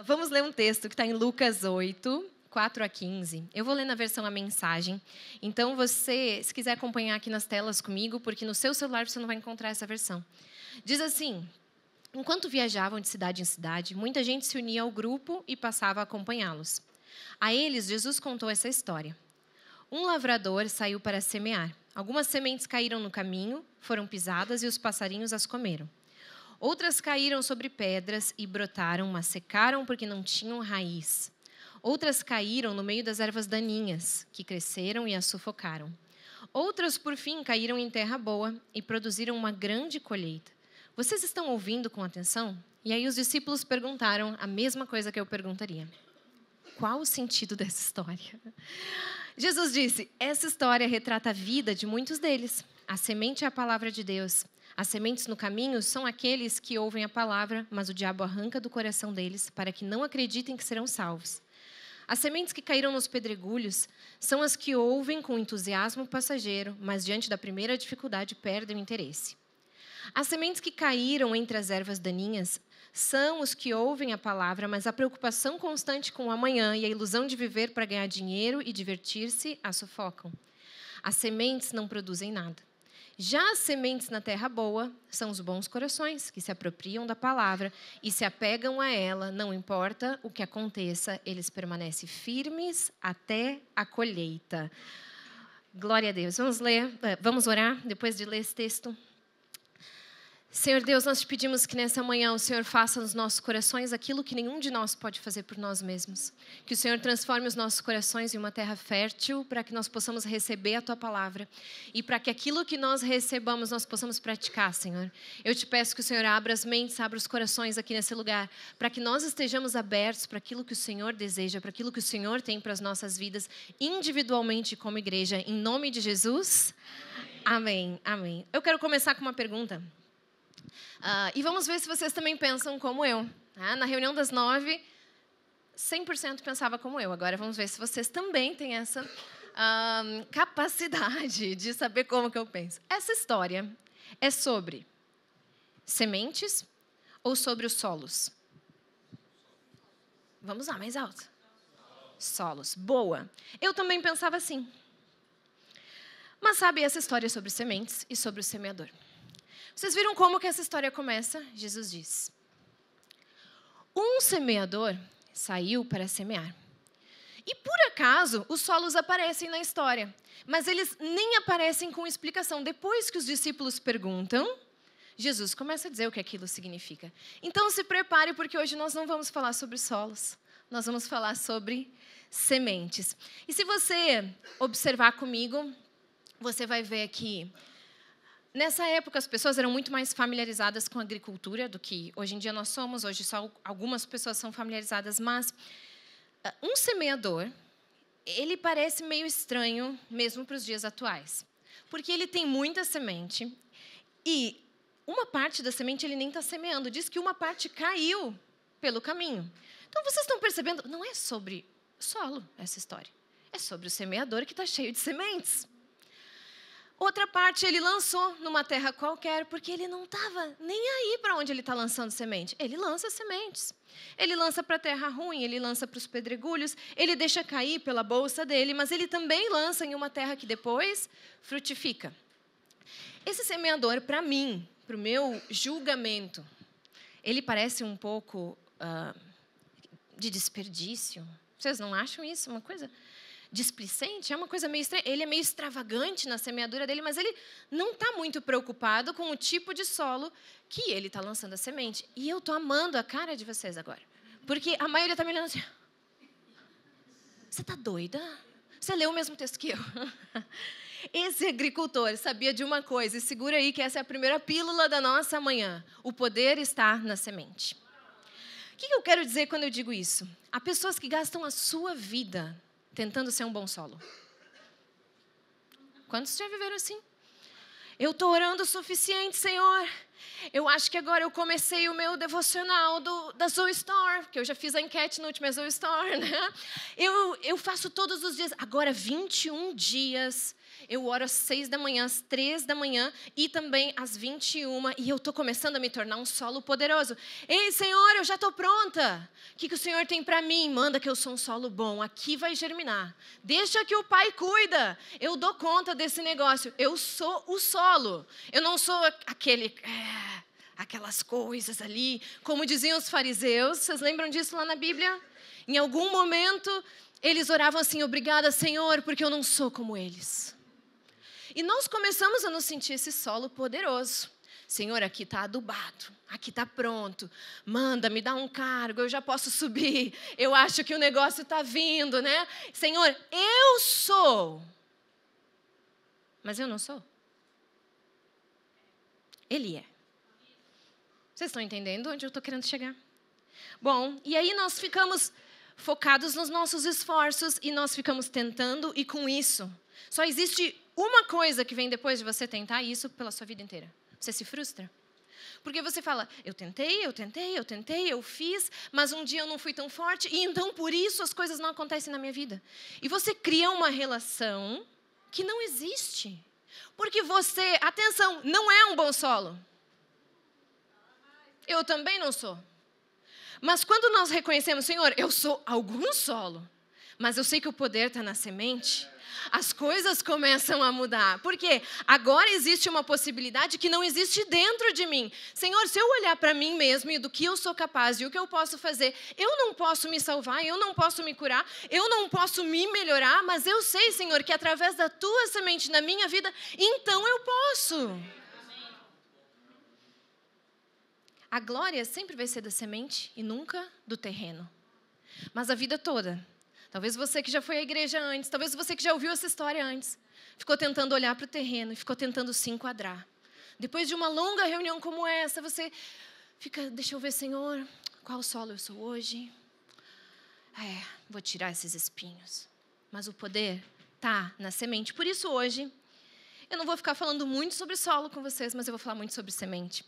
Vamos ler um texto que está em Lucas 8, 4 a 15. Eu vou ler na versão A Mensagem. Então, você, se quiser acompanhar aqui nas telas comigo, porque no seu celular você não vai encontrar essa versão. Diz assim: enquanto viajavam de cidade em cidade, muita gente se unia ao grupo e passava a acompanhá-los. A eles, Jesus contou essa história. Um lavrador saiu para semear. Algumas sementes caíram no caminho, foram pisadas e os passarinhos as comeram. Outras caíram sobre pedras e brotaram, mas secaram porque não tinham raiz. Outras caíram no meio das ervas daninhas, que cresceram e as sufocaram. Outras, por fim, caíram em terra boa e produziram uma grande colheita. Vocês estão ouvindo com atenção? E aí os discípulos perguntaram a mesma coisa que eu perguntaria. Qual o sentido dessa história? Jesus disse, essa história retrata a vida de muitos deles. A semente é a palavra de Deus. As sementes no caminho são aqueles que ouvem a palavra, mas o diabo arranca do coração deles para que não acreditem que serão salvos. As sementes que caíram nos pedregulhos são as que ouvem com entusiasmo passageiro, mas diante da primeira dificuldade perdem o interesse. As sementes que caíram entre as ervas daninhas são os que ouvem a palavra, mas a preocupação constante com o amanhã e a ilusão de viver para ganhar dinheiro e divertir-se a sufocam. As sementes não produzem nada. Já as sementes na terra boa são os bons corações, que se apropriam da palavra e se apegam a ela, não importa o que aconteça, eles permanecem firmes até a colheita. Glória a Deus. Vamos orar depois de ler esse texto? Senhor Deus, nós te pedimos que nessa manhã o Senhor faça nos nossos corações aquilo que nenhum de nós pode fazer por nós mesmos. Que o Senhor transforme os nossos corações em uma terra fértil para que nós possamos receber a Tua palavra. E para que aquilo que nós recebamos nós possamos praticar, Senhor. Eu te peço que o Senhor abra as mentes, abra os corações aqui nesse lugar, para que nós estejamos abertos para aquilo que o Senhor deseja, para aquilo que o Senhor tem para as nossas vidas, individualmente como igreja. Em nome de Jesus, amém. Amém. Eu quero começar com uma pergunta. E vamos ver se vocês também pensam como eu. Na reunião das 9, 100% pensava como eu. Agora vamos ver se vocês também têm essa capacidade de saber como que eu penso. Essa história é sobre sementes ou sobre os solos? Vamos lá, mais alto. Solos. Boa. Eu também pensava assim. Mas sabe, essa história é sobre sementes e sobre o semeador. Vocês viram como que essa história começa? Jesus diz: um semeador saiu para semear. E por acaso, os solos aparecem na história. Mas eles nem aparecem com explicação. Depois que os discípulos perguntam, Jesus começa a dizer o que aquilo significa. Então se prepare, porque hoje nós não vamos falar sobre solos. Nós vamos falar sobre sementes. E se você observar comigo, você vai ver que nessa época, as pessoas eram muito mais familiarizadas com a agricultura do que hoje em dia nós somos. Hoje só algumas pessoas são familiarizadas, mas um semeador, ele parece meio estranho mesmo para os dias atuais. Porque ele tem muita semente e uma parte da semente ele nem está semeando. Diz que uma parte caiu pelo caminho. Então, vocês estão percebendo, não é sobre solo essa história. É sobre o semeador que está cheio de sementes. Outra parte ele lançou numa terra qualquer, porque ele não estava nem aí para onde ele está lançando semente. Ele lança sementes. Ele lança para a terra ruim, ele lança para os pedregulhos, ele deixa cair pela bolsa dele, mas ele também lança em uma terra que depois frutifica. Esse semeador, para mim, para o meu julgamento, ele parece um pouco de desperdício. Vocês não acham isso uma coisa displicente? É uma coisa meio estranha. Ele é meio extravagante na semeadura dele, mas ele não está muito preocupado com o tipo de solo que ele está lançando a semente. E eu estou amando a cara de vocês agora. Porque a maioria está me olhando assim. Você está doida? Você leu o mesmo texto que eu? Esse agricultor sabia de uma coisa, e segura aí que essa é a primeira pílula da nossa manhã. O poder está na semente. O que eu quero dizer quando eu digo isso? Há pessoas que gastam a sua vida tentando ser um bom solo. Quantos já viveram assim? Eu estou orando o suficiente, Senhor. Eu acho que agora eu comecei o meu devocional da Zoe Store, que eu já fiz a enquete no último Zoe Store, né? Eu faço todos os dias. Agora, 21 dias, eu oro às 6 da manhã, às 3 da manhã e também às 21. E eu estou começando a me tornar um solo poderoso. Ei, Senhor, eu já estou pronta. O que o Senhor tem para mim? Manda que eu sou um solo bom. Aqui vai germinar. Deixa que o Pai cuida. Eu dou conta desse negócio. Eu sou o solo. Eu não sou aquelas coisas ali, como diziam os fariseus. Vocês lembram disso lá na Bíblia? Em algum momento, eles oravam assim: obrigada, Senhor, porque eu não sou como eles. E nós começamos a nos sentir esse solo poderoso. Senhor, aqui está adubado, aqui está pronto. Manda, me dá um cargo, eu já posso subir. Eu acho que o negócio está vindo, né? Senhor, eu sou. Mas eu não sou. Ele é. Vocês estão entendendo onde eu estou querendo chegar? Bom, e aí nós ficamos focados nos nossos esforços e nós ficamos tentando, e com isso, só existe uma coisa que vem depois de você tentar isso pela sua vida inteira. Você se frustra. Porque você fala, eu tentei, eu fiz, mas um dia eu não fui tão forte, e então por isso as coisas não acontecem na minha vida. E você cria uma relação que não existe. Porque você, atenção, não é um bom solo. Eu também não sou. Mas quando nós reconhecemos, Senhor, eu sou algum solo, mas eu sei que o poder está na semente, as coisas começam a mudar. Por quê? Agora existe uma possibilidade que não existe dentro de mim. Senhor, se eu olhar para mim mesmo e do que eu sou capaz e o que eu posso fazer, eu não posso me salvar, eu não posso me curar, eu não posso me melhorar, mas eu sei, Senhor, que através da tua semente na minha vida, então eu posso. A glória sempre vai ser da semente e nunca do terreno. Mas a vida toda, talvez você que já foi à igreja antes, talvez você que já ouviu essa história antes, ficou tentando olhar para o terreno e ficou tentando se enquadrar. Depois de uma longa reunião como essa, você fica, deixa eu ver, Senhor, qual solo eu sou hoje? Vou tirar esses espinhos. Mas o poder está na semente. Por isso hoje, eu não vou ficar falando muito sobre solo com vocês, mas eu vou falar muito sobre semente.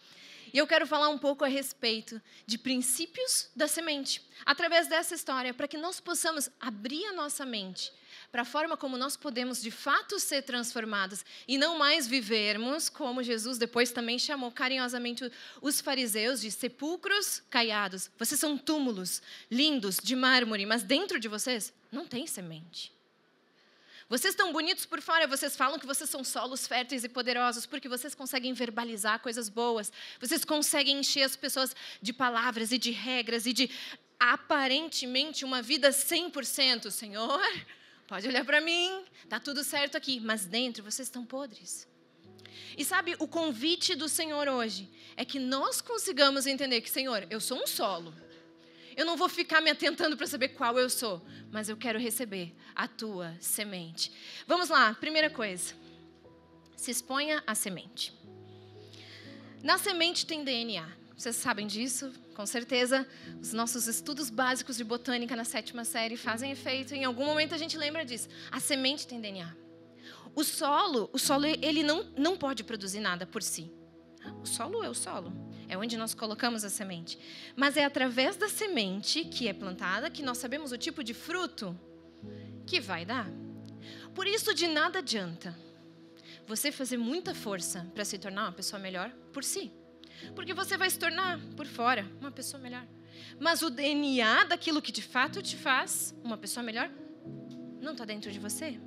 E eu quero falar um pouco a respeito de princípios da semente, através dessa história, para que nós possamos abrir a nossa mente para a forma como nós podemos, de fato, ser transformados e não mais vivermos, como Jesus depois também chamou carinhosamente os fariseus, de sepulcros caiados. Vocês são túmulos lindos, de mármore, mas dentro de vocês não tem semente. Vocês estão bonitos por fora, vocês falam que vocês são solos férteis e poderosos, porque vocês conseguem verbalizar coisas boas, vocês conseguem encher as pessoas de palavras e de regras e de, aparentemente, uma vida 100%. Senhor, pode olhar para mim, está tudo certo aqui, mas dentro vocês estão podres. E sabe, o convite do Senhor hoje é que nós consigamos entender que, Senhor, eu sou um solo. Eu não vou ficar me atentando para saber qual eu sou, mas eu quero receber a tua semente. Vamos lá, primeira coisa. Se exponha à semente. Na semente tem DNA. Vocês sabem disso, com certeza. Os nossos estudos básicos de botânica na 7ª série fazem efeito. Em algum momento a gente lembra disso. A semente tem DNA. O solo ele não pode produzir nada por si. O solo é o solo. É onde nós colocamos a semente. Mas é através da semente que é plantada que nós sabemos o tipo de fruto que vai dar. Por isso, de nada adianta você fazer muita força para se tornar uma pessoa melhor por si. Porque você vai se tornar, por fora, uma pessoa melhor. Mas o DNA daquilo que de fato te faz uma pessoa melhor não está dentro de você.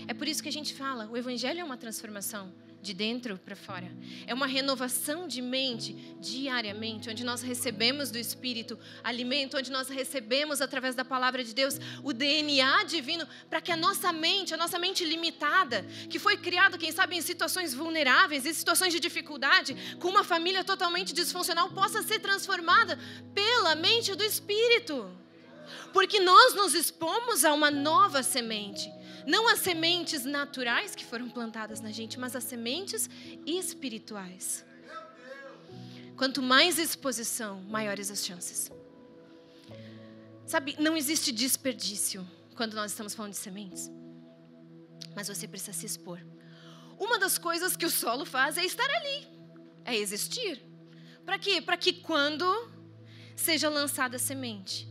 É por isso que a gente fala, o evangelho é uma transformação de dentro para fora. É uma renovação de mente diariamente, onde nós recebemos do Espírito alimento, onde nós recebemos através da palavra de Deus o DNA divino, para que a nossa mente limitada, que foi criada, quem sabe, em situações vulneráveis, em situações de dificuldade, com uma família totalmente disfuncional, possa ser transformada pela mente do Espírito. Porque nós nos expomos a uma nova semente. Não as sementes naturais que foram plantadas na gente, mas as sementes espirituais. Quanto mais exposição, maiores as chances. Sabe, não existe desperdício quando nós estamos falando de sementes. Mas você precisa se expor. Uma das coisas que o solo faz é estar ali. É existir. Para quê? Para que quando seja lançada a semente,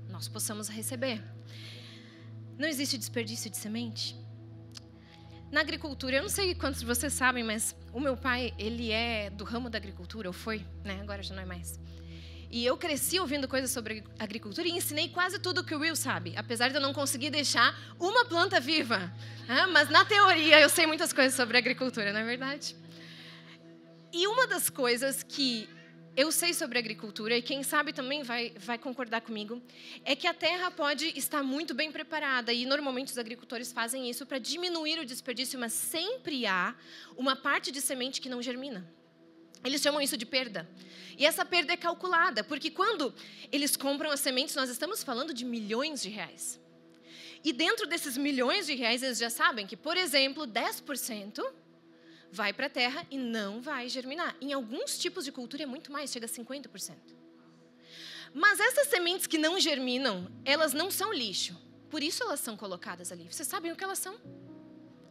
nós possamos receber. Não existe desperdício de semente. Na agricultura, eu não sei quantos de vocês sabem, mas o meu pai, ele é do ramo da agricultura, ou foi, né? Agora já não é mais. E eu cresci ouvindo coisas sobre agricultura e ensinei quase tudo que o Will sabe, apesar de eu não conseguir deixar uma planta viva. Mas na teoria eu sei muitas coisas sobre agricultura, não é verdade? E uma das coisas que eu sei sobre agricultura, e quem sabe também vai concordar comigo, é que a terra pode estar muito bem preparada, e normalmente os agricultores fazem isso para diminuir o desperdício, mas sempre há uma parte de semente que não germina. Eles chamam isso de perda. E essa perda é calculada, porque quando eles compram as sementes, nós estamos falando de milhões de reais. E dentro desses milhões de reais, eles já sabem que, por exemplo, 10% vai para a terra e não vai germinar. Em alguns tipos de cultura é muito mais, chega a 50%. Mas essas sementes que não germinam, elas não são lixo. Por isso elas são colocadas ali. Vocês sabem o que elas são?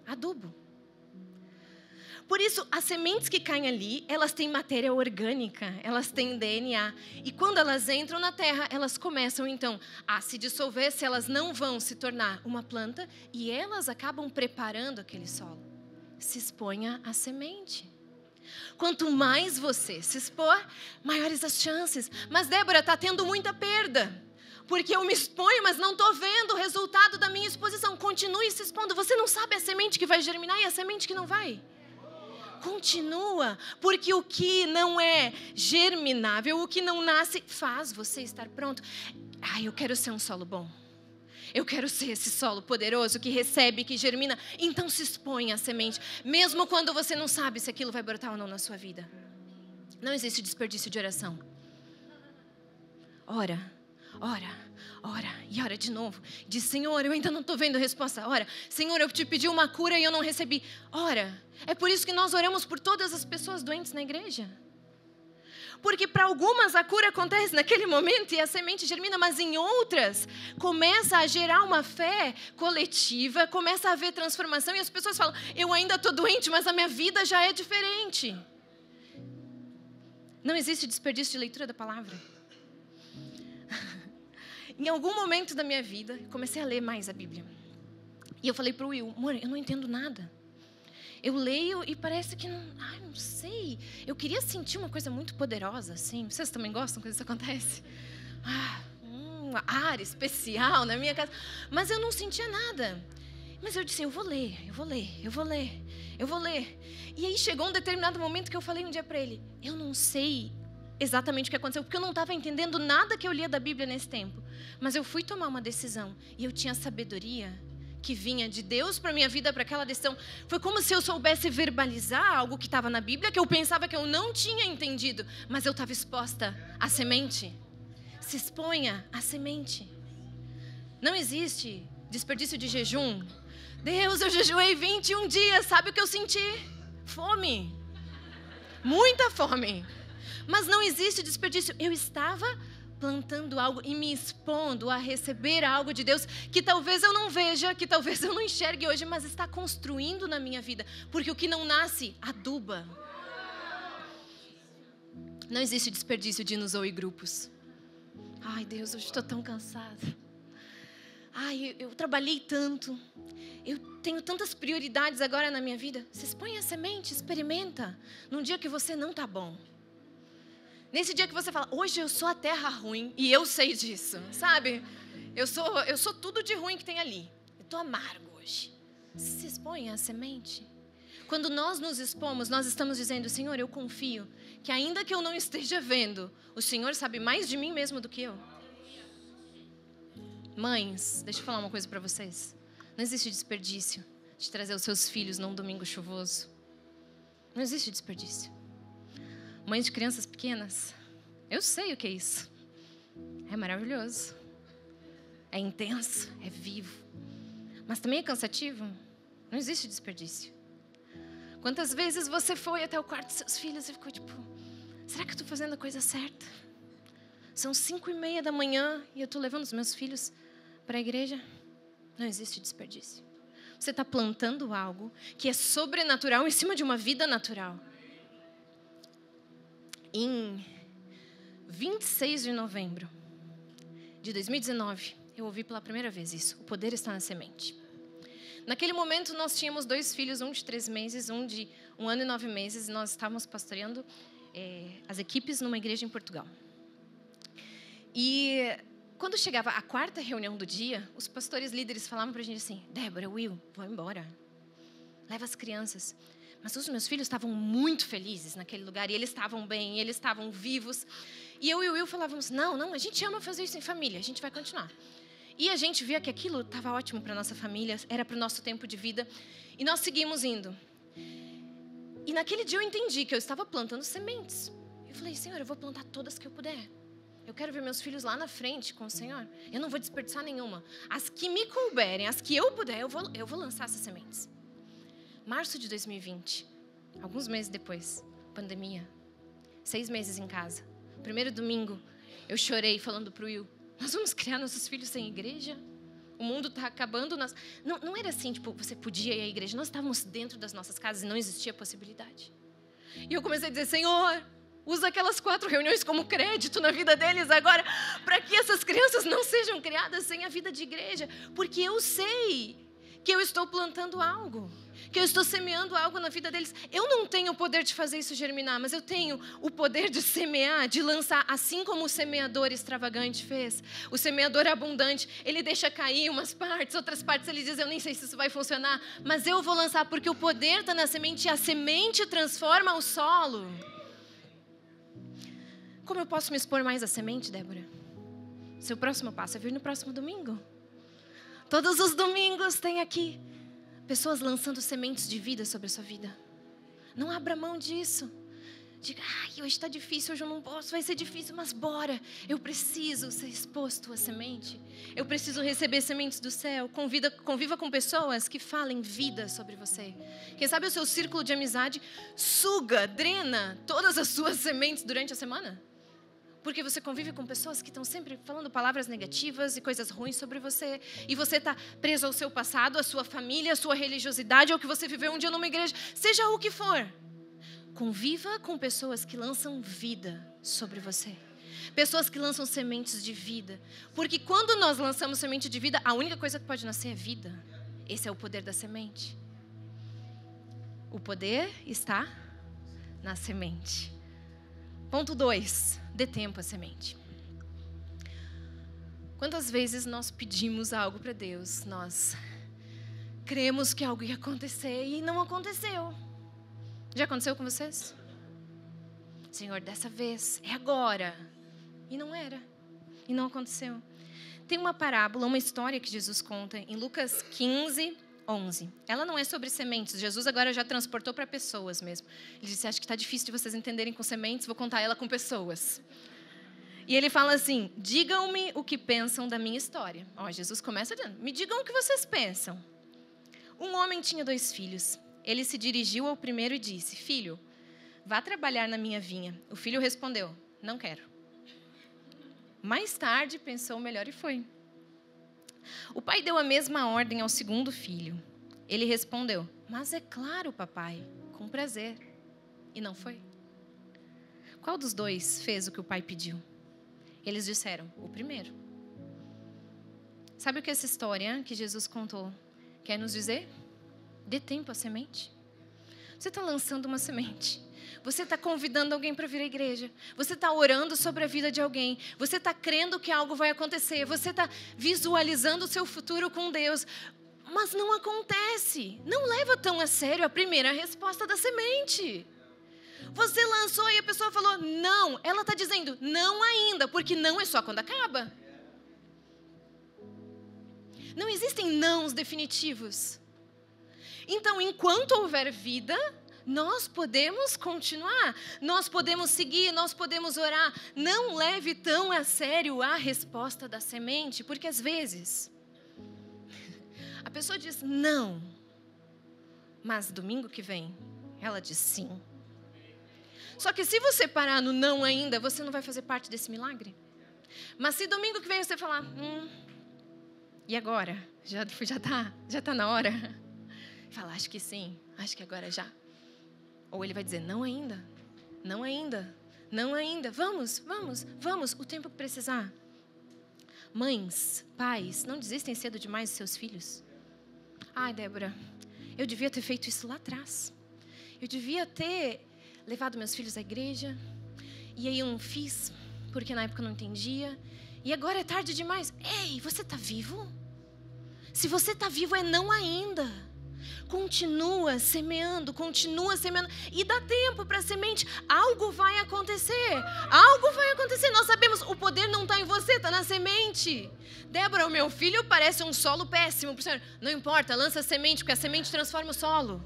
Adubo. Por isso, as sementes que caem ali, elas têm matéria orgânica, elas têm DNA. E quando elas entram na terra, elas começam, então, a se dissolver, se elas não vão se tornar uma planta, e elas acabam preparando aquele solo. Se exponha à semente. Quanto mais você se expor, maiores as chances. Mas, Débora, está tendo muita perda. Porque eu me exponho, mas não estou vendo o resultado da minha exposição. Continue se expondo. Você não sabe a semente que vai germinar e a semente que não vai. Continua, porque o que não é germinável, o que não nasce, faz você estar pronto. Eu quero ser um solo bom. Eu quero ser esse solo poderoso que recebe, que germina. Então se expõe à semente, mesmo quando você não sabe se aquilo vai brotar ou não na sua vida. Não existe desperdício de oração. Ora, ora. Ora, e ora de novo. Diz, Senhor, eu ainda não estou vendo resposta. Ora, Senhor, eu te pedi uma cura e eu não recebi. Ora, é por isso que nós oramos por todas as pessoas doentes na igreja. Porque para algumas a cura acontece naquele momento e a semente germina, mas em outras começa a gerar uma fé coletiva, começa a haver transformação e as pessoas falam, eu ainda estou doente, mas a minha vida já é diferente. Não existe desperdício de leitura da palavra. Em algum momento da minha vida, comecei a ler mais a Bíblia. E eu falei para o Will, amor, eu não entendo nada. Eu leio e parece que não sei. Eu queria sentir uma coisa muito poderosa, assim. Vocês também gostam quando isso acontece? Um ar especial na minha casa. Mas eu não sentia nada. Mas eu disse, eu vou ler. E aí chegou um determinado momento que eu falei um dia para ele, eu não sei exatamente o que aconteceu, porque eu não estava entendendo nada que eu lia da Bíblia nesse tempo. Mas eu fui tomar uma decisão e eu tinha sabedoria que vinha de Deus para minha vida, para aquela decisão. Foi como se eu soubesse verbalizar algo que estava na Bíblia, que eu pensava que eu não tinha entendido, mas eu estava exposta à semente. Se exponha à semente. Não existe desperdício de jejum. Deus, eu jejuei 21 dias, sabe o que eu senti? Fome. Muita fome. Mas não existe desperdício. Eu estava plantando algo e me expondo a receber algo de Deus que talvez eu não veja, que talvez eu não enxergue hoje, mas está construindo na minha vida. Porque o que não nasce, aduba. Não existe desperdício de nos ou grupos. Ai, Deus, hoje estou tão cansada. Ai, eu trabalhei tanto. Eu tenho tantas prioridades agora na minha vida. Se expõe a semente, experimenta. Num dia que você não está bom. Nesse dia que você fala, hoje eu sou a terra ruim e eu sei disso, sabe? Eu sou tudo de ruim que tem ali. Eu estou amargo hoje. Se expõe a semente. Quando nós nos expomos, nós estamos dizendo, Senhor, eu confio que ainda que eu não esteja vendo, o Senhor sabe mais de mim mesmo do que eu. Mães, deixa eu falar uma coisa para vocês. Não existe desperdício de trazer os seus filhos num domingo chuvoso. Não existe desperdício. Mães de crianças pequenas, eu sei o que é isso. É maravilhoso. É intenso, é vivo. Mas também é cansativo. Não existe desperdício. Quantas vezes você foi até o quarto dos seus filhos e ficou tipo, será que eu estou fazendo a coisa certa? São 5:30 da manhã e eu estou levando os meus filhos para a igreja? Não existe desperdício. Você está plantando algo que é sobrenatural em cima de uma vida natural. Em 26 de novembro de 2019, eu ouvi pela primeira vez isso. O poder está na semente. Naquele momento, nós tínhamos 2 filhos, um de 3 meses, um de 1 ano e 9 meses. E nós estávamos pastoreando as equipes numa igreja em Portugal. E quando chegava a 4ª reunião do dia, os pastores líderes falavam para a gente assim: Débora, Will, vou embora. Leva as crianças. Mas os meus filhos estavam muito felizes naquele lugar. E eles estavam bem, eles estavam vivos. E eu e o Will falávamos: não, a gente ama fazer isso em família, a gente vai continuar. E a gente via que aquilo estava ótimo para a nossa família, era para o nosso tempo de vida. E nós seguimos indo. E naquele dia eu entendi que eu estava plantando sementes. Eu falei: Senhor, eu vou plantar todas que eu puder. Eu quero ver meus filhos lá na frente com o Senhor. Eu não vou desperdiçar nenhuma. As que me couberem, as que eu puder, eu vou lançar essas sementes. Março de 2020, alguns meses depois, pandemia, 6 meses em casa. Primeiro domingo, eu chorei falando para o Will: nós vamos criar nossos filhos sem igreja? O mundo está acabando. Não era assim, tipo, você podia ir à igreja. Nós estávamos dentro das nossas casas e não existia possibilidade. E eu comecei a dizer: Senhor, usa aquelas 4 reuniões como crédito na vida deles agora, para que essas crianças não sejam criadas sem a vida de igreja. Porque eu sei que eu estou plantando algo, que eu estou semeando algo na vida deles. Eu não tenho o poder de fazer isso germinar, mas eu tenho o poder de semear, de lançar, assim como o semeador extravagante fez. O semeador abundante, ele deixa cair umas partes, outras partes ele diz: eu nem sei se isso vai funcionar, mas eu vou lançar, porque o poder está na semente e a semente transforma o solo. Como eu posso me expor mais à semente, Débora? Seu próximo passo é vir no próximo domingo. Todos os domingos tem aqui pessoas lançando sementes de vida sobre a sua vida. Não abra mão disso. Diga: hoje está difícil, hoje eu não posso, vai ser difícil, mas bora. Eu preciso ser exposto à semente. Eu preciso receber sementes do céu. Conviva com pessoas que falem vida sobre você. Quem sabe o seu círculo de amizade suga, drena todas as suas sementes durante a semana? Porque você convive com pessoas que estão sempre falando palavras negativas e coisas ruins sobre você. E você está preso ao seu passado, à sua família, à sua religiosidade, ao que você viveu um dia numa igreja, seja o que for. Conviva com pessoas que lançam vida sobre você. Pessoas que lançam sementes de vida. Porque quando nós lançamos semente de vida, a única coisa que pode nascer é vida. Esse é o poder da semente. O poder está na semente. Ponto 2. Dê tempo à semente. Quantas vezes nós pedimos algo para Deus, nós cremos que algo ia acontecer e não aconteceu. Já aconteceu com vocês? Senhor, dessa vez, é agora. E não era. E não aconteceu. Tem uma parábola, uma história que Jesus conta em Lucas 15, 11. Ela não é sobre sementes. Jesus agora já transportou para pessoas mesmo. Ele disse: acho que está difícil de vocês entenderem com sementes, vou contar ela com pessoas. E ele fala assim: digam-me o que pensam da minha história. Jesus começa dizendo: me digam o que vocês pensam. Um homem tinha 2 filhos. Ele se dirigiu ao primeiro e disse: filho, vá trabalhar na minha vinha. O filho respondeu: não quero. Mais tarde pensou melhor e foi. O pai deu a mesma ordem ao segundo filho. Ele respondeu: mas é claro, papai, com prazer. E não foi. Qual dos 2 fez o que o pai pediu? Eles disseram: o primeiro. Sabe o que essa história que Jesus contou quer nos dizer? Dê tempo à semente. Você está lançando uma semente. Você está convidando alguém para vir à igreja. Você está orando sobre a vida de alguém. Você está crendo que algo vai acontecer. Você está visualizando o seu futuro com Deus. Mas não acontece. Não leva tão a sério a primeira resposta da semente. Você lançou e a pessoa falou não. Ela está dizendo não ainda, porque não é só quando acaba. Não existem nãos definitivos. Então, enquanto houver vida, nós podemos continuar, nós podemos seguir, nós podemos orar. Não leve tão a sério a resposta da semente, porque às vezes a pessoa diz não, mas domingo que vem ela diz sim. Só que se você parar no não ainda, você não vai fazer parte desse milagre. Mas se domingo que vem você falar, e agora? Já tá na hora? Fala, acho que sim, acho que agora já. Ou ele vai dizer, não ainda, não ainda, Não ainda. Vamos, vamos, vamos. O tempo que precisar. Mães, pais, não desistem cedo demais dos seus filhos. Ai, Débora, eu devia ter feito isso lá atrás. Eu devia ter levado meus filhos à igreja. E aí eu não fiz, porque na época eu não entendia. E agora é tarde demais. Ei, você está vivo? Se você está vivo, é não ainda. Continua semeando. E dá tempo para a semente. Algo vai acontecer. Algo vai acontecer. Nós sabemos, o poder não está em você, está na semente. Débora, o meu filho parece um solo péssimo. Não importa, lança a semente, porque a semente transforma o solo.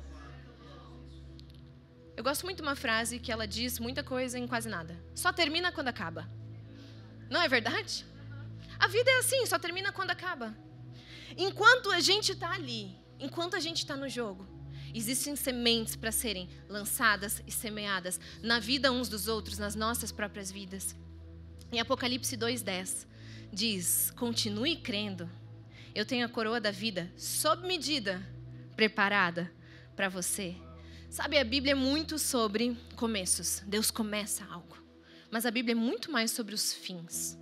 Eu gosto muito de uma frase que ela diz muita coisa em quase nada. Só termina quando acaba. Não é verdade? A vida é assim, só termina quando acaba. Enquanto a gente está ali, enquanto a gente está no jogo, existem sementes para serem lançadas e semeadas na vida uns dos outros, nas nossas próprias vidas. Em Apocalipse 2:10 diz: continue crendo, eu tenho a coroa da vida sob medida preparada para você. Sabe, a Bíblia é muito sobre começos. Deus começa algo. Mas a Bíblia é muito mais sobre os fins.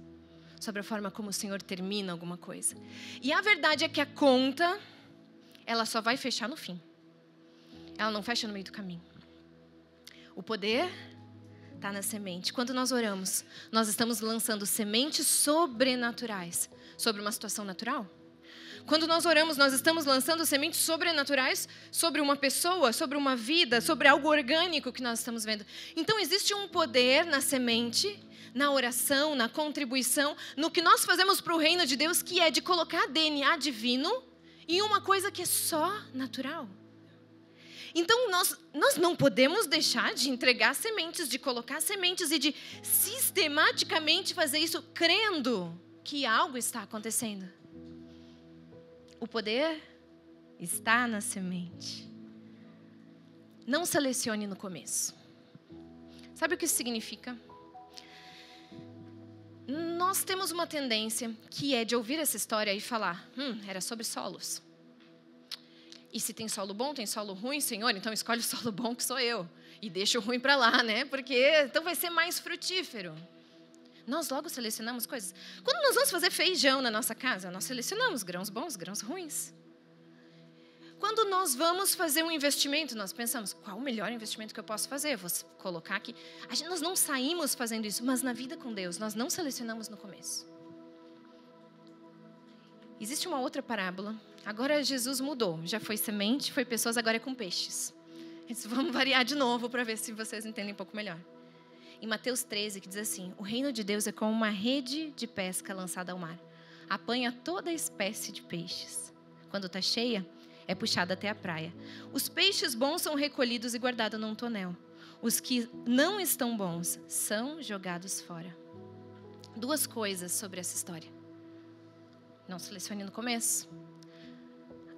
Sobre a forma como o Senhor termina alguma coisa. E a verdade é que a conta, ela só vai fechar no fim. Ela não fecha no meio do caminho. O poder está na semente. Quando nós oramos, nós estamos lançando sementes sobrenaturais sobre uma situação natural. Quando nós oramos, nós estamos lançando sementes sobrenaturais sobre uma pessoa, sobre uma vida, sobre algo orgânico que nós estamos vendo. Então, existe um poder na semente, na oração, na contribuição, no que nós fazemos para o reino de Deus, que é de colocar DNA divino em uma coisa que é só natural. Então, nós não podemos deixar de entregar sementes, de colocar sementes e de sistematicamente fazer isso crendo que algo está acontecendo. O poder está na semente. Não selecione no começo. Sabe o que isso significa? Nós temos uma tendência que é de ouvir essa história e falar, era sobre solos. E se tem solo bom, tem solo ruim, Senhor, então escolhe o solo bom que sou eu. E deixa o ruim para lá, né? Porque então vai ser mais frutífero. Nós logo selecionamos coisas. Quando nós vamos fazer feijão na nossa casa, nós selecionamos grãos bons, grãos ruins. Quando nós vamos fazer um investimento, nós pensamos, qual o melhor investimento que eu posso fazer? Eu vou colocar aqui. Nós não saímos fazendo isso, mas na vida com Deus, nós não selecionamos no começo. Existe uma outra parábola. Agora Jesus mudou. Já foi semente, foi pessoas, agora é com peixes. Vamos variar de novo para ver se vocês entendem um pouco melhor. Em Mateus 13, que diz assim, o reino de Deus é como uma rede de pesca lançada ao mar. Apanha toda espécie de peixes. Quando está cheia, é puxada até a praia. Os peixes bons são recolhidos e guardados num tonel. Os que não estão bons são jogados fora. Duas coisas sobre essa história. Não selecione no começo.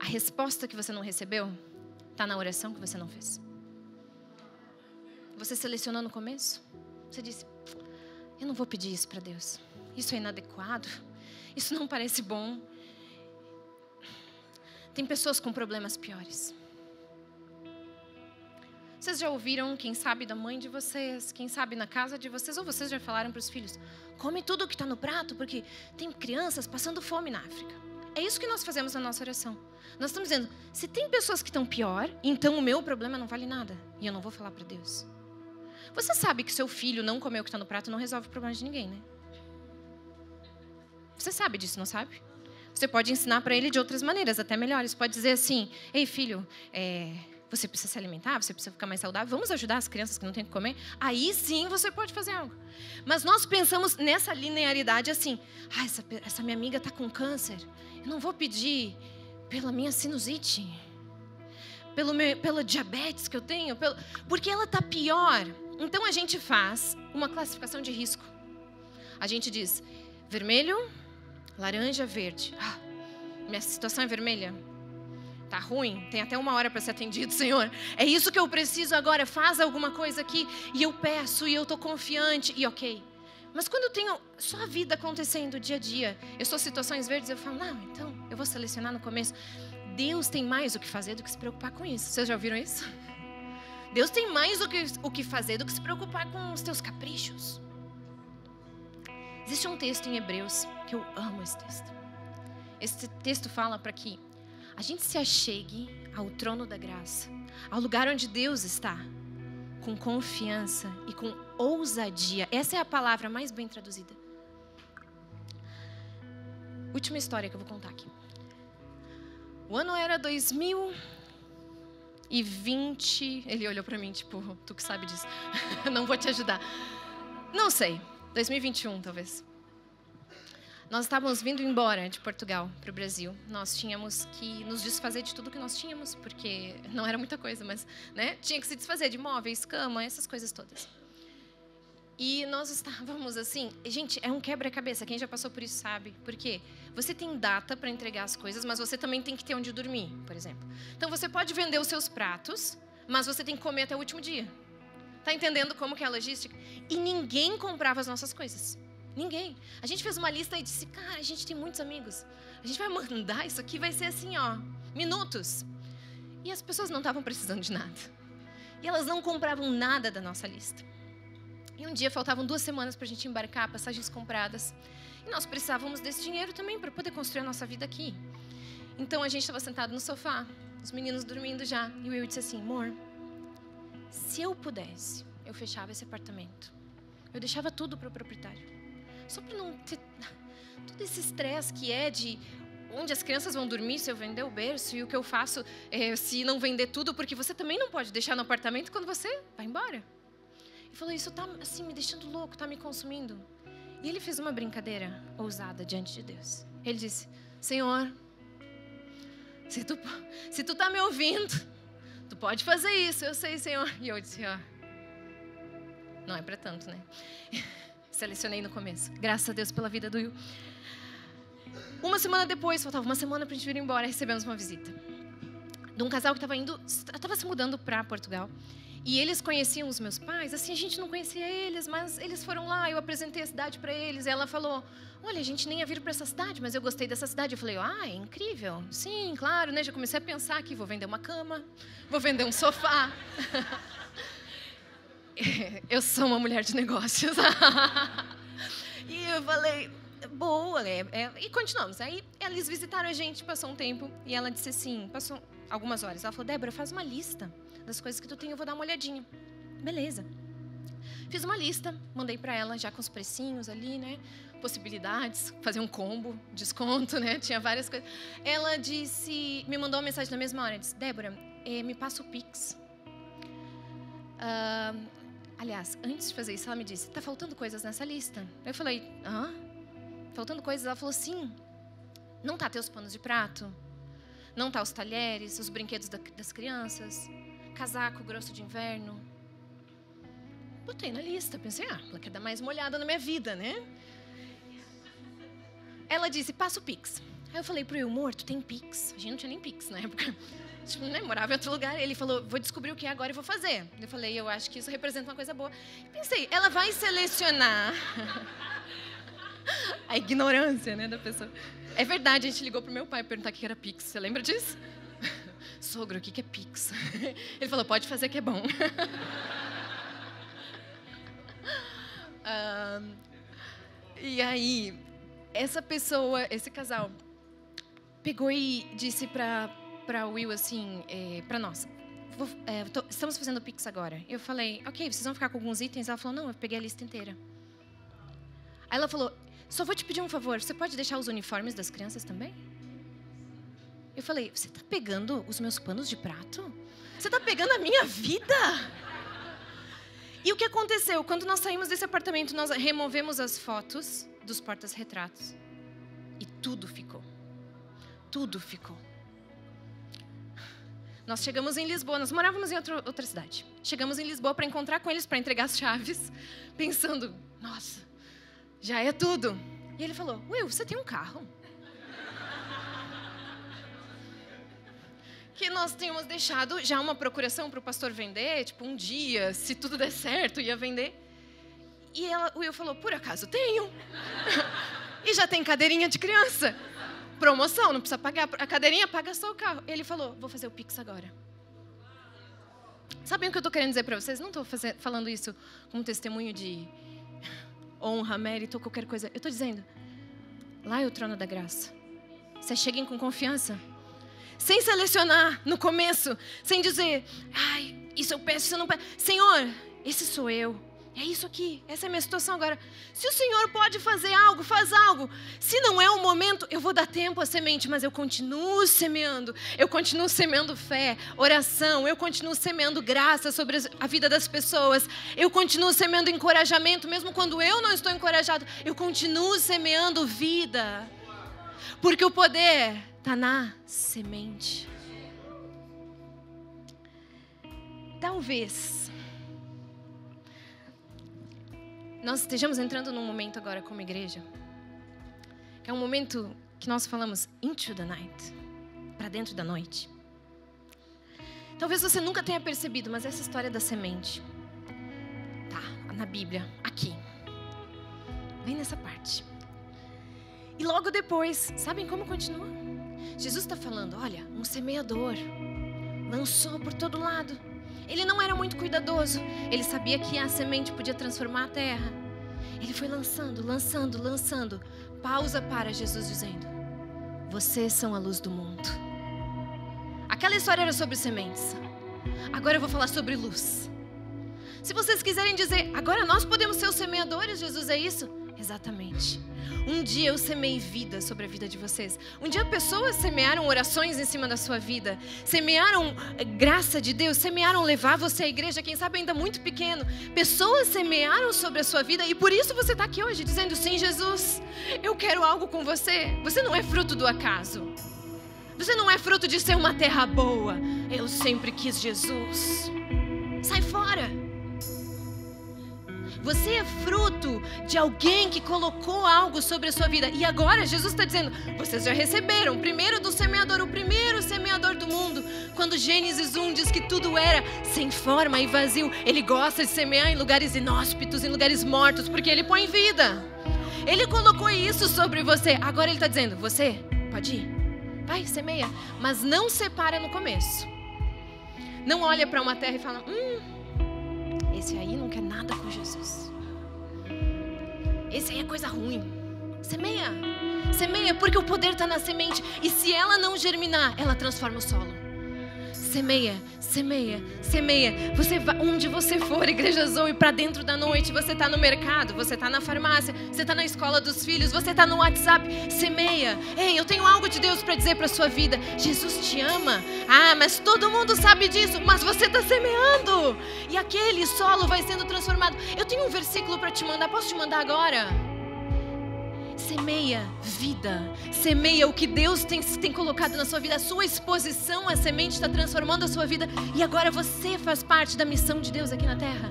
A resposta que você não recebeu está na oração que você não fez. Você selecionou no começo? Você disse, eu não vou pedir isso para Deus. Isso é inadequado. Isso não parece bom. Tem pessoas com problemas piores. Vocês já ouviram, quem sabe, da mãe de vocês, quem sabe na casa de vocês, ou vocês já falaram para os filhos, come tudo que está no prato, porque tem crianças passando fome na África. É isso que nós fazemos na nossa oração. Nós estamos dizendo, se tem pessoas que estão pior, então o meu problema não vale nada. E eu não vou falar para Deus. Você sabe que seu filho não comer o que está no prato não resolve o problema de ninguém, né? Você sabe disso, não sabe? Você pode ensinar para ele de outras maneiras, até melhores. Pode dizer assim, ei filho, você precisa se alimentar, você precisa ficar mais saudável, vamos ajudar as crianças que não têm o que comer? Aí sim você pode fazer algo. Mas nós pensamos nessa linearidade assim, essa minha amiga está com câncer, eu não vou pedir pela minha sinusite, pelo diabetes que eu tenho, porque ela está pior. Então a gente faz uma classificação de risco. A gente diz, vermelho, laranja, verde. Minha situação é vermelha. Tá ruim, tem até 1 hora para ser atendido, Senhor. É isso que eu preciso agora, faz alguma coisa aqui. E eu peço, e eu estou confiante, e ok. Mas quando eu tenho só a vida acontecendo dia a dia, eu sou situações verdes, eu falo, não, então eu vou selecionar no começo. Deus tem mais o que fazer do que se preocupar com isso. Vocês já ouviram isso? Deus tem mais o que fazer do que se preocupar com os teus caprichos. Existe um texto em Hebreus, que eu amo esse texto. Esse texto fala para que a gente se achegue ao trono da graça, ao lugar onde Deus está, com confiança e com ousadia. Essa é a palavra mais bem traduzida. Última história que eu vou contar aqui. O ano era 2020. Ele olhou para mim, tipo, tu que sabe disso. Não vou te ajudar. Não sei. 2021, talvez. Nós estávamos vindo embora de Portugal para o Brasil. Nós tínhamos que nos desfazer de tudo que nós tínhamos, porque não era muita coisa, mas né, tinha que se desfazer de móveis, cama, essas coisas todas. E nós estávamos assim... Gente, é um quebra-cabeça. Quem já passou por isso sabe. Porque você tem data para entregar as coisas, mas você também tem que ter onde dormir, por exemplo. Então, você pode vender os seus pratos, mas você tem que comer até o último dia. Tá entendendo como que é a logística? E ninguém comprava as nossas coisas. Ninguém. A gente fez uma lista e disse, cara, a gente tem muitos amigos. A gente vai mandar isso aqui, vai ser assim, ó, minutos. E as pessoas não estavam precisando de nada. E elas não compravam nada da nossa lista. E um dia faltavam 2 semanas para a gente embarcar, passagens compradas. E nós precisávamos desse dinheiro também para poder construir a nossa vida aqui. Então a gente estava sentado no sofá, os meninos dormindo já. E o Will disse assim, amor, se eu pudesse, eu fechava esse apartamento. Eu deixava tudo para o proprietário. Só para não ter todo esse estresse que é de onde as crianças vão dormir se eu vender o berço e o que eu faço se não vender tudo, porque você também não pode deixar no apartamento quando você vai embora. Ele falou, isso está assim, me deixando louco, está me consumindo. E ele fez uma brincadeira ousada diante de Deus. Ele disse, Senhor, se tu está me ouvindo, tu pode fazer isso, eu sei, Senhor. E eu disse, não é para tanto, né? Selecionei no começo. Graças a Deus pela vida do Will. Uma semana depois, faltava uma semana para a gente vir embora, recebemos uma visita de um casal que estava se mudando para Portugal. E eles conheciam os meus pais, assim, a gente não conhecia eles, mas eles foram lá, eu apresentei a cidade para eles. E ela falou, olha, a gente nem ia vir para essa cidade, mas eu gostei dessa cidade. Eu falei, é incrível. Sim, claro, né? Já comecei a pensar que vou vender uma cama, vou vender um sofá. Eu sou uma mulher de negócios. E eu falei, boa, e continuamos. Aí eles visitaram a gente, passou um tempo, e ela disse assim, passou algumas horas. Ela falou, Débora, faz uma lista das coisas que tu tem, eu vou dar uma olhadinha. Beleza. Fiz uma lista, mandei para ela já com os precinhos ali, né? Possibilidades, fazer um combo, desconto, né? Tinha várias coisas. Ela disse, me mandou uma mensagem na mesma hora, disse, Débora, me passa o Pix. Aliás, antes de fazer isso, ela me disse, tá faltando coisas nessa lista? Eu falei, faltando coisas? Ela falou, sim. Não tá teus panos de prato? Não tá os talheres, os brinquedos das crianças? Casaco grosso de inverno? Botei na lista, pensei, ela quer dar mais uma olhada na minha vida, né? Ela disse, passa o Pix. Aí eu falei pro Will, amor, tu tem Pix? A gente não tinha nem Pix na época. Tipo, né, morava em outro lugar. Ele falou, vou descobrir o que é agora e vou fazer. Eu falei, eu acho que isso representa uma coisa boa. Pensei, ela vai selecionar a ignorância, né, da pessoa. É verdade, a gente ligou pro meu pai perguntar o que era Pix. Você lembra disso? Sogro, o que é Pix? Ele falou, pode fazer que é bom. E aí, essa pessoa, esse casal, pegou e disse para Will assim, para nós, estamos fazendo Pix agora. Eu falei, ok, vocês vão ficar com alguns itens? Ela falou, não, eu peguei a lista inteira. Aí ela falou, só vou te pedir um favor, você pode deixar os uniformes das crianças também? Eu falei, você está pegando os meus panos de prato? Você está pegando a minha vida? E o que aconteceu? Quando nós saímos desse apartamento, nós removemos as fotos dos portas-retratos. E tudo ficou. Tudo ficou. Nós chegamos em Lisboa, nós morávamos em outra cidade. Chegamos em Lisboa para encontrar com eles, para entregar as chaves, pensando, nossa, já é tudo. E ele falou, Will, você tem um carro? Que nós tínhamos deixado já uma procuração para o pastor vender, tipo, um dia, se tudo der certo, ia vender. E o Will falou, por acaso tenho. E já tem cadeirinha de criança. Promoção, não precisa pagar. A cadeirinha paga só o carro. Ele falou, vou fazer o Pix agora. Sabem o que eu estou querendo dizer para vocês? Não estou falando isso como testemunho de honra, mérito ou qualquer coisa. Eu estou dizendo, lá é o trono da graça. Vocês cheguem com confiança. Sem selecionar no começo. Sem dizer, ai, isso eu peço, isso eu não peço. Senhor, esse sou eu. É isso aqui, essa é a minha situação agora. Se o Senhor pode fazer algo, faz algo. Se não é o momento, eu vou dar tempo à semente, mas eu continuo semeando. Eu continuo semeando fé, oração. Eu continuo semeando graça sobre a vida das pessoas. Eu continuo semeando encorajamento, mesmo quando eu não estou encorajado. Eu continuo semeando vida. Porque o poder está na semente. Talvez nós estejamos entrando num momento agora como igreja, que é um momento que nós falamos into the night, para dentro da noite. Talvez você nunca tenha percebido, mas essa história da semente tá na Bíblia, aqui, bem nessa parte. E logo depois, sabem como continua? Jesus está falando, olha, um semeador lançou por todo lado. Ele não era muito cuidadoso. Ele sabia que a semente podia transformar a terra. Ele foi lançando. Pausa para Jesus dizendo, vocês são a luz do mundo. Aquela história era sobre sementes. Agora eu vou falar sobre luz. Se vocês quiserem dizer, agora nós podemos ser os semeadores, Jesus, é isso? Exatamente. Um dia eu semei vida sobre a vida de vocês. Um dia pessoas semearam orações em cima da sua vida. Semearam graça de Deus. Semearam levar você à igreja, quem sabe ainda muito pequeno. Pessoas semearam sobre a sua vida. E por isso você está aqui hoje dizendo, sim, Jesus, eu quero algo com você. Você não é fruto do acaso. Você não é fruto de ser uma terra boa. Eu sempre quis Jesus. Sai fora. Você é fruto de alguém que colocou algo sobre a sua vida. E agora Jesus está dizendo, vocês já receberam. Primeiro do semeador, o primeiro semeador do mundo. Quando Gênesis 1 diz que tudo era sem forma e vazio. Ele gosta de semear em lugares inóspitos, em lugares mortos, porque Ele põe vida. Ele colocou isso sobre você. Agora Ele está dizendo, você pode ir. Vai, semeia. Mas não separa no começo. Não olha para uma terra e fala, esse aí não quer nada com Jesus. Esse aí é coisa ruim. Semeia. Semeia, porque o poder está na semente. E se ela não germinar, ela transforma o solo. Semeia, semeia, semeia. Você vai, onde você for, Igreja Zoe, para dentro da noite. Você está no mercado, você está na farmácia, você está na escola dos filhos, você está no WhatsApp. Semeia. Ei, eu tenho algo de Deus para dizer para a sua vida. Jesus te ama. Ah, mas todo mundo sabe disso. Mas você está semeando. E aquele solo vai sendo transformado. Eu tenho um versículo para te mandar. Posso te mandar agora? Semeia vida, semeia o que Deus tem colocado na sua vida. A sua exposição à semente está transformando a sua vida. E agora você faz parte da missão de Deus aqui na terra.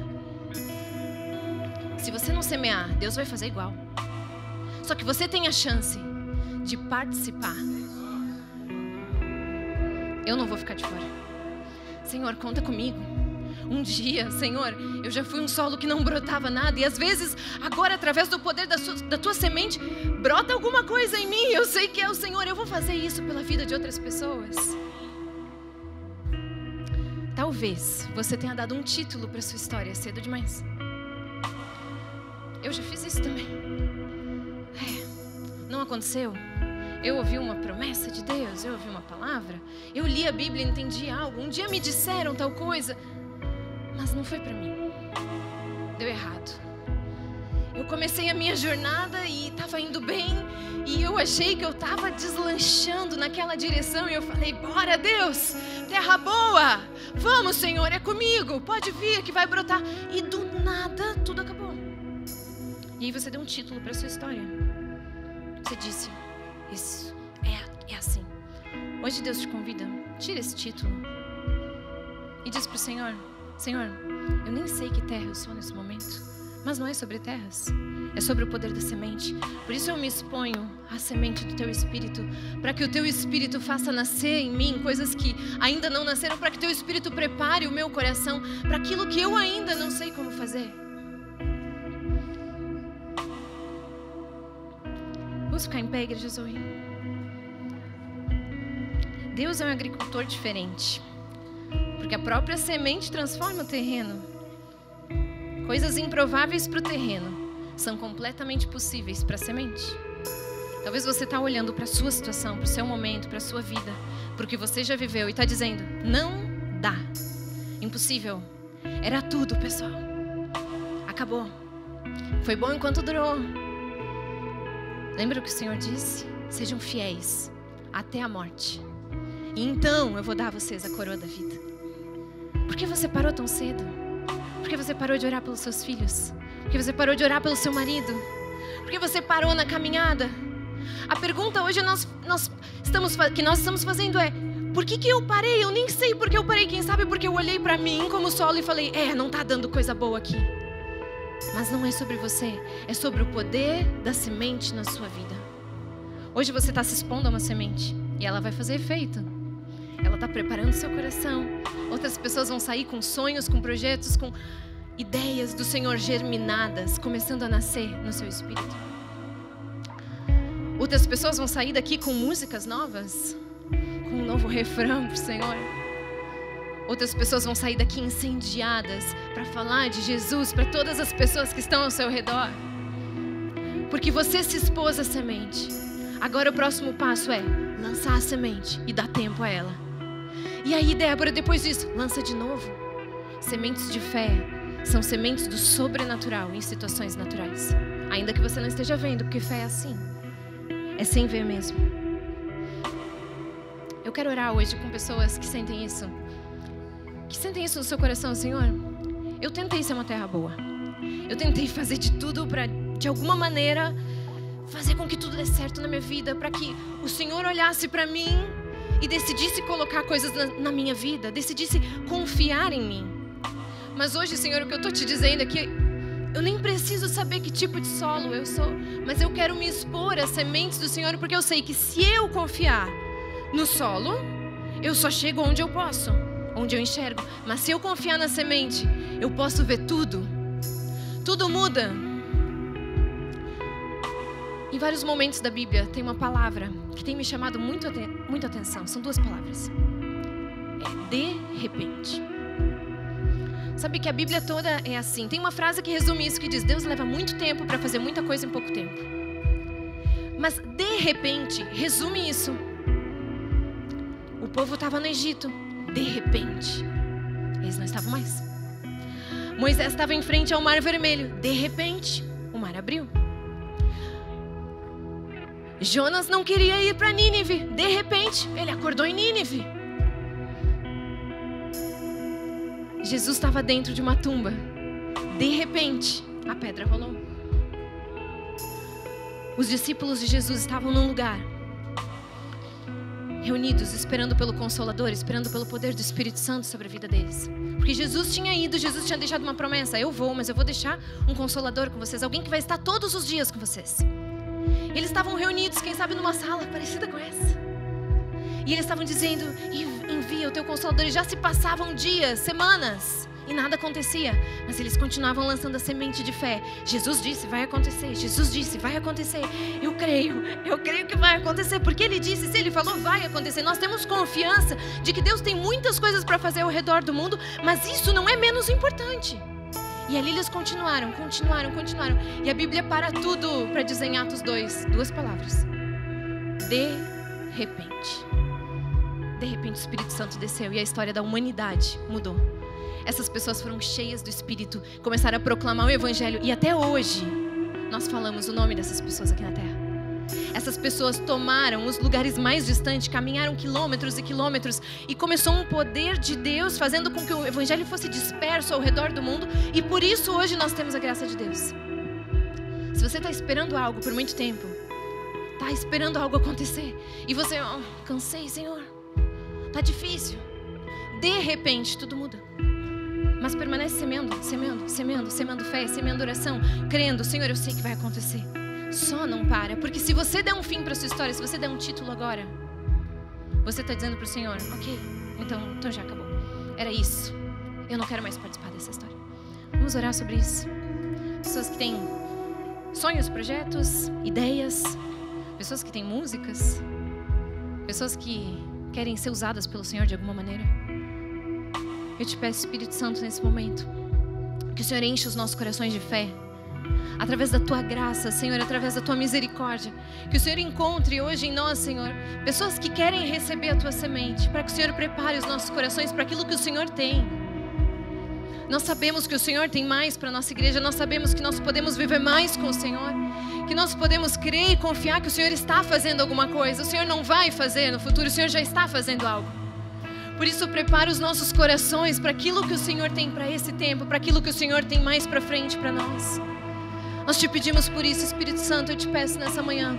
Se você não semear, Deus vai fazer igual. Só que você tem a chance de participar. Eu não vou ficar de fora. Senhor, conta comigo. Um dia, Senhor, eu já fui um solo que não brotava nada. E às vezes, agora, através do poder da tua semente, brota alguma coisa em mim. Eu sei que é o Senhor. Eu vou fazer isso pela vida de outras pessoas. Talvez você tenha dado um título para sua história cedo demais. Eu já fiz isso também. Não aconteceu. Eu ouvi uma promessa de Deus. Eu ouvi uma palavra. Eu li a Bíblia e entendi algo. Um dia me disseram tal coisa. Mas não foi para mim. Deu errado. Eu comecei a minha jornada e estava indo bem. E eu achei que eu estava deslanchando naquela direção. E eu falei, bora Deus, terra boa. Vamos Senhor, é comigo. Pode vir que vai brotar. E do nada tudo acabou. E aí você deu um título para sua história. Você disse, isso é assim. Hoje Deus te convida, tira esse título. E diz para o Senhor, Senhor, eu nem sei que terra eu sou nesse momento, mas não é sobre terras, é sobre o poder da semente. Por isso eu me exponho à semente do Teu Espírito, para que o Teu Espírito faça nascer em mim coisas que ainda não nasceram, para que o Teu Espírito prepare o meu coração para aquilo que eu ainda não sei como fazer. Vamos ficar em pé, Igreja Zoe? Deus é um agricultor diferente. Porque a própria semente transforma o terreno. Coisas improváveis para o terreno são completamente possíveis para a semente. Talvez você está olhando para a sua situação, para o seu momento, para a sua vida, para o que você já viveu e está dizendo, não dá, impossível. Era tudo, pessoal. Acabou. Foi bom enquanto durou. Lembra o que o Senhor disse? Sejam fiéis até a morte. E então eu vou dar a vocês a coroa da vida. Por que você parou tão cedo? Por que você parou de orar pelos seus filhos? Por que você parou de orar pelo seu marido? Por que você parou na caminhada? A pergunta hoje que nós estamos fazendo é: por que eu parei? Eu nem sei por que eu parei. Quem sabe porque eu olhei para mim como solo e falei, não está dando coisa boa aqui. Mas não é sobre você, é sobre o poder da semente na sua vida. Hoje você está se expondo a uma semente e ela vai fazer efeito. Ela está preparando seu coração. Outras pessoas vão sair com sonhos, com projetos, com ideias do Senhor germinadas, começando a nascer no seu espírito. Outras pessoas vão sair daqui com músicas novas, com um novo refrão para o Senhor. Outras pessoas vão sair daqui incendiadas para falar de Jesus para todas as pessoas que estão ao seu redor. Porque você se expôs à semente. Agora o próximo passo é lançar a semente e dar tempo a ela. E aí, Débora, depois disso, lança de novo. Sementes de fé são sementes do sobrenatural em situações naturais. Ainda que você não esteja vendo, porque fé é assim. É sem ver mesmo. Eu quero orar hoje com pessoas que sentem isso. Que sentem isso no seu coração, Senhor. Eu tentei ser uma terra boa. Eu tentei fazer de tudo para, de alguma maneira, fazer com que tudo dê certo na minha vida, para que o Senhor olhasse para mim e decidisse colocar coisas na minha vida, decidisse confiar em mim. Mas hoje, Senhor, o que eu estou te dizendo é que eu nem preciso saber que tipo de solo eu sou, mas eu quero me expor às sementes do Senhor, porque eu sei que se eu confiar no solo, eu só chego onde eu posso, onde eu enxergo. Mas se eu confiar na semente, eu posso ver tudo. Tudo muda. Em vários momentos da Bíblia tem uma palavra que tem me chamado muita atenção. São duas palavras. É de repente. Sabe que a Bíblia toda é assim. Tem uma frase que resume isso, que diz: Deus leva muito tempo para fazer muita coisa em pouco tempo. Mas de repente resume isso. O povo estava no Egito. De repente eles não estavam mais. Moisés estava em frente ao Mar Vermelho. De repente o mar abriu. Jonas não queria ir para Nínive. De repente ele acordou em Nínive. Jesus estava dentro de uma tumba. De repente a pedra rolou. Os discípulos de Jesus estavam num lugar, reunidos, esperando pelo Consolador, esperando pelo poder do Espírito Santo sobre a vida deles. Porque Jesus tinha ido, Jesus tinha deixado uma promessa: eu vou, mas eu vou deixar um Consolador com vocês, alguém que vai estar todos os dias com vocês. Eles estavam reunidos, quem sabe numa sala parecida com essa. E eles estavam dizendo: envia o teu Consolador. E já se passavam dias, semanas, e nada acontecia. Mas eles continuavam lançando a semente de fé. Jesus disse, vai acontecer. Jesus disse, vai acontecer. Eu creio que vai acontecer. Porque Ele disse, se Ele falou, vai acontecer. Nós temos confiança de que Deus tem muitas coisas para fazer ao redor do mundo, mas isso não é menos importante. E ali eles continuaram. E a Bíblia para tudo para dizer em Atos 2, duas palavras: de repente. De repente o Espírito Santo desceu e a história da humanidade mudou. Essas pessoas foram cheias do Espírito, começaram a proclamar o Evangelho, e até hoje nós falamos o nome dessas pessoas aqui na terra. Essas pessoas tomaram os lugares mais distantes, caminharam quilômetros e quilômetros, e começou um poder de Deus fazendo com que o Evangelho fosse disperso ao redor do mundo, e por isso hoje nós temos a graça de Deus. Se você está esperando algo por muito tempo, está esperando algo acontecer, e você, cansei, Senhor, está difícil, de repente tudo muda. Mas permanece semeando fé, semeando oração, crendo: Senhor, eu sei que vai acontecer. Só não para, porque se você der um fim para a sua história, se você der um título agora, você está dizendo para o Senhor: ok, então já acabou. Era isso, eu não quero mais participar dessa história. Vamos orar sobre isso. Pessoas que têm sonhos, projetos, ideias, pessoas que têm músicas, pessoas que querem ser usadas pelo Senhor de alguma maneira. Eu te peço, Espírito Santo, nesse momento, que o Senhor enche os nossos corações de fé, através da Tua graça, Senhor, através da Tua misericórdia. Que o Senhor encontre hoje em nós, Senhor, pessoas que querem receber a Tua semente, para que o Senhor prepare os nossos corações para aquilo que o Senhor tem. Nós sabemos que o Senhor tem mais para a nossa igreja, nós sabemos que nós podemos viver mais com o Senhor, que nós podemos crer e confiar que o Senhor está fazendo alguma coisa. O Senhor não vai fazer no futuro, o Senhor já está fazendo algo. Por isso, prepara os nossos corações para aquilo que o Senhor tem para esse tempo, para aquilo que o Senhor tem mais para frente para nós. Nós te pedimos por isso, Espírito Santo, eu te peço nessa manhã,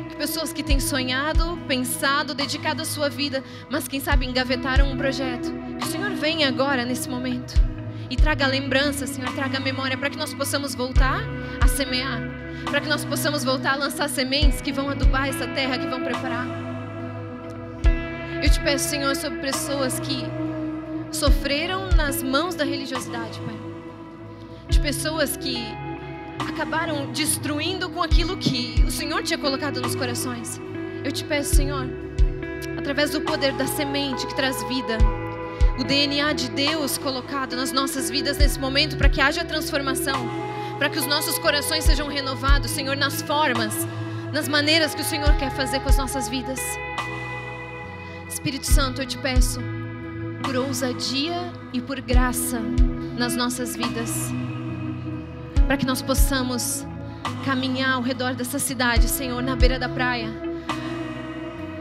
que pessoas que têm sonhado, pensado, dedicado a sua vida, mas quem sabe engavetaram um projeto, que o Senhor venha agora nesse momento e traga lembrança, Senhor, traga memória, para que nós possamos voltar a semear, para que nós possamos voltar a lançar sementes que vão adubar essa terra, que vão preparar. Eu te peço, Senhor, sobre pessoas que sofreram nas mãos da religiosidade, Pai, de pessoas que acabaram destruindo com aquilo que o Senhor tinha colocado nos corações. Eu te peço, Senhor, através do poder da semente que traz vida, o DNA de Deus colocado nas nossas vidas nesse momento, para que haja transformação, para que os nossos corações sejam renovados, Senhor, nas formas, nas maneiras que o Senhor quer fazer com as nossas vidas. Espírito Santo, eu te peço por ousadia e por graça nas nossas vidas, para que nós possamos caminhar ao redor dessa cidade, Senhor, na beira da praia,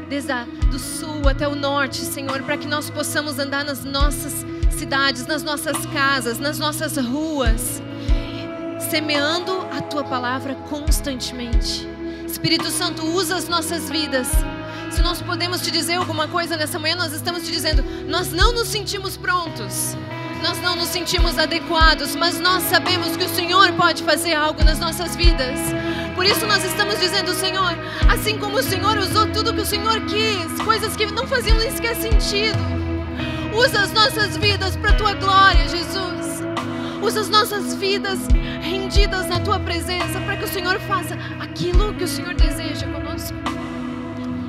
desde do sul até o norte, Senhor, para que nós possamos andar nas nossas cidades, nas nossas casas, nas nossas ruas, semeando a Tua palavra constantemente. Espírito Santo, usa as nossas vidas. Se nós podemos te dizer alguma coisa nessa manhã, nós estamos te dizendo, nós não nos sentimos prontos, nós não nos sentimos adequados, mas nós sabemos que o Senhor pode fazer algo nas nossas vidas. Por isso nós estamos dizendo, Senhor, assim como o Senhor usou tudo que o Senhor quis, coisas que não faziam nem sequer sentido, usa as nossas vidas para a Tua glória, Jesus. Usa as nossas vidas rendidas na Tua presença, para que o Senhor faça aquilo que o Senhor deseja conosco.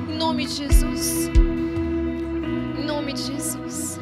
Em nome de Jesus. Em nome de Jesus.